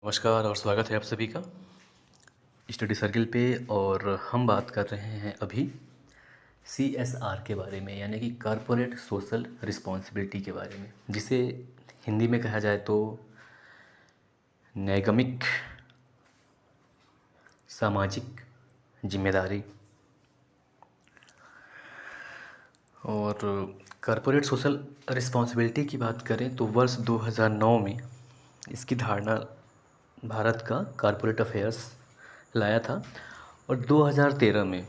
नमस्कार और स्वागत है आप सभी का स्टडी सर्किल पे। और हम बात कर रहे हैं अभी CSR के बारे में, यानी कि कॉरपोरेट सोशल रिस्पॉन्सिबिलिटी के बारे में, जिसे हिंदी में कहा जाए तो नैगमिक सामाजिक जिम्मेदारी। और कॉरपोरेट सोशल रिस्पॉन्सिबिलिटी की बात करें तो वर्ष 2009 में इसकी धारणा भारत का कॉरपोरेट अफेयर्स लाया था और 2013 में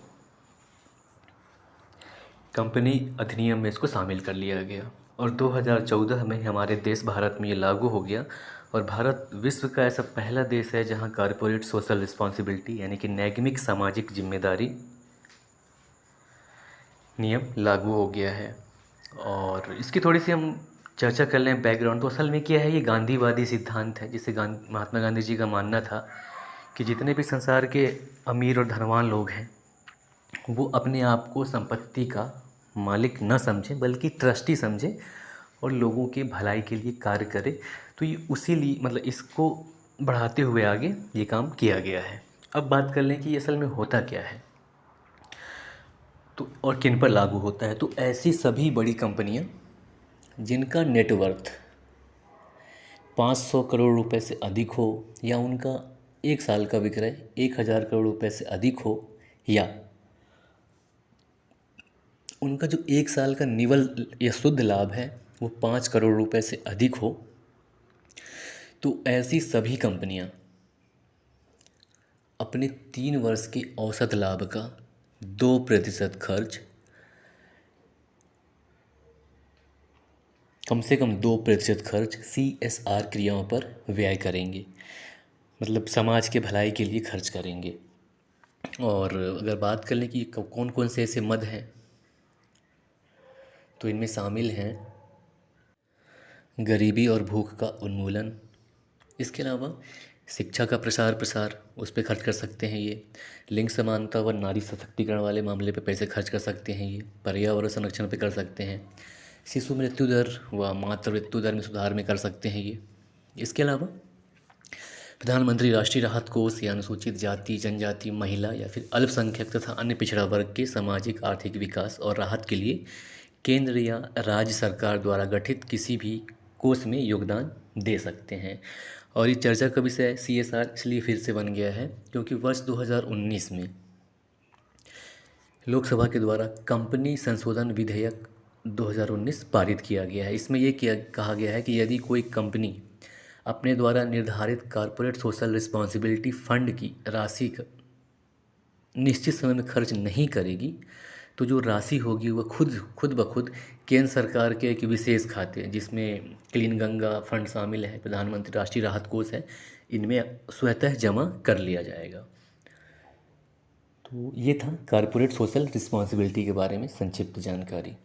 कंपनी अधिनियम में इसको शामिल कर लिया गया और 2014 में हमारे देश भारत में ये लागू हो गया। और भारत विश्व का ऐसा पहला देश है जहां कॉरपोरेट सोशल रिस्पॉन्सिबिलिटी यानी कि नैगमिक सामाजिक जिम्मेदारी नियम लागू हो गया है। और इसकी थोड़ी सी हम चर्चा कर लें बैकग्राउंड, तो असल में क्या है, ये गांधीवादी सिद्धांत है जिसे महात्मा गांधी जी का मानना था कि जितने भी संसार के अमीर और धनवान लोग हैं वो अपने आप को संपत्ति का मालिक न समझें बल्कि ट्रस्टी समझें और लोगों के भलाई के लिए कार्य करें। तो ये उसी लिए मतलब इसको बढ़ाते हुए आगे ये काम किया गया है। अब बात कर लें कि असल में होता क्या है तो और किन पर लागू होता है। तो ऐसी सभी बड़ी कंपनियां जिनका नेटवर्थ 500 करोड़ रुपए से अधिक हो या उनका एक साल का विक्रय 1000 करोड़ रुपए से अधिक हो या उनका जो एक साल का निवल या शुद्ध लाभ है वो 5 करोड़ रुपए से अधिक हो, तो ऐसी सभी कंपनियां अपने 3 वर्ष के औसत लाभ का 2% खर्च, कम से कम 2% खर्च CSR क्रियाओं पर व्यय करेंगे, मतलब समाज के भलाई के लिए खर्च करेंगे। और अगर बात कर लें कि कौन कौन से ऐसे मद हैं तो इनमें शामिल हैं गरीबी और भूख का उन्मूलन, इसके अलावा शिक्षा का प्रसार उस पर खर्च कर सकते हैं ये, लिंग समानता व नारी सशक्तिकरण वाले मामले पे पैसे खर्च कर सकते हैं ये, पर्यावरण संरक्षण पे कर सकते हैं, शिशु मृत्यु दर व मातृ मृत्यु दर में सुधार में कर सकते हैं ये। इसके अलावा प्रधानमंत्री राष्ट्रीय राहत कोष या अनुसूचित जाति जनजाति महिला या फिर अल्पसंख्यक तथा अन्य पिछड़ा वर्ग के सामाजिक आर्थिक विकास और राहत के लिए केंद्र या राज्य सरकार द्वारा गठित किसी भी कोष में योगदान दे सकते हैं। और ये चर्चा का विषय CSR इसलिए फिर से बन गया है क्योंकि वर्ष 2019 में लोकसभा के द्वारा कंपनी संशोधन विधेयक 2019 पारित किया गया है। इसमें ये कहा गया है कि यदि कोई कंपनी अपने द्वारा निर्धारित कॉरपोरेट सोशल रिस्पॉन्सिबिलिटी फंड की राशि का निश्चित समय में खर्च नहीं करेगी तो जो राशि होगी वह खुद ब खुद केंद्र सरकार के एक विशेष खाते जिसमें क्लीन गंगा फंड शामिल है, प्रधानमंत्री राष्ट्रीय राहत कोष है, इनमें स्वतः जमा कर लिया जाएगा। तो ये था कॉरपोरेट सोशल रिस्पॉन्सिबिलिटी के बारे में संक्षिप्त जानकारी।